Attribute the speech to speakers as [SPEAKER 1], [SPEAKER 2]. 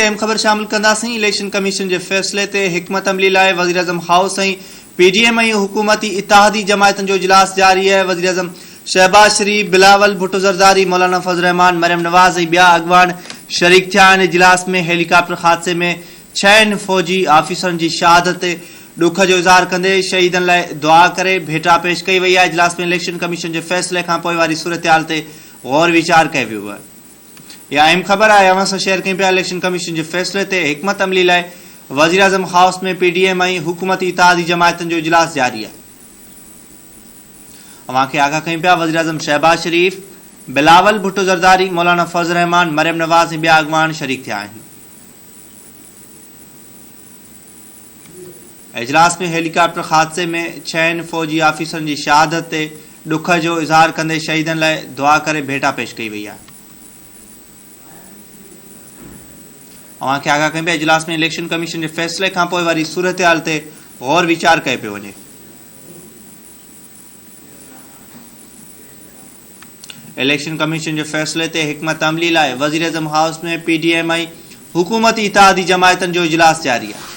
[SPEAKER 1] अहम ख़बर शामिल कंदासीं। इलेक्शन कमीशन के फैसले ते हिकमत अमली लाइ वज़ीर आज़म हाउस ऐं पीडीएम ऐं हुकूमती इत्तेहादी जमायतन जो इजलास जारी है। वज़ीर आज़म शहबाज शरीफ, बिलावल भुट्टो ज़रदारी, मौलाना फज़ल रहमान, मरियम नवाज़ ऐं ॿिया अॻवान शरीक थिया आहिनि। इजलास में हेलीकॉप्टर हादसे में 6 फौजी ऑफिसरनि जी शहादत ते ॾुख जो इज़हार कंदे शहीदनि लाइ दुआ करे भेटा पेश कई वई आहे। इजलास में इलेक्शन कमीशन के फैसले खां पोइ वारी सूरत ते गौर वीचार कयो वियो आहे। यह अहम खबर है। अवां सां शेयर कयूं पिया। इलेक्शन कमीशन के फैसले ते हिकमत अमली लाइ वज़ीर आज़म हाउस में पीडीएम ऐं हुकूमती इत्तेहादी जमायतन जो इजलास जारी है। अवां खे आगाह कयूं पिया। वज़ीर आज़म शहबाज शरीफ, बिलावल भुट्टो ज़रदारी, मौलाना फज़ल रहमान, मरियम नवाज़ ऐं ॿिया अॻवान शरीक थिया आहिनि। इजलास में हेलीकॉप्टर हादसे में 6 फौजी ऑफिसरनि जी शहादत ते ॾुख जो इज़हार कंदे शहीदनि लाइ दुआ करे भेटा पेश कई वई आहे। अवां खे आगाह कयूं पिया। इजलास में इलेक्शन कमीशन के फैसले खां पोइ वारी सूरत ते गौर वीचार कयो पियो वञे। इलेक्शन कमीशन के फैसले ते हिकमत अमली लाइ वज़ीर आज़म हाउस में पीडीएम ऐं हुकूमती इत्तेहादी जमायतन जो इजलास जारी है।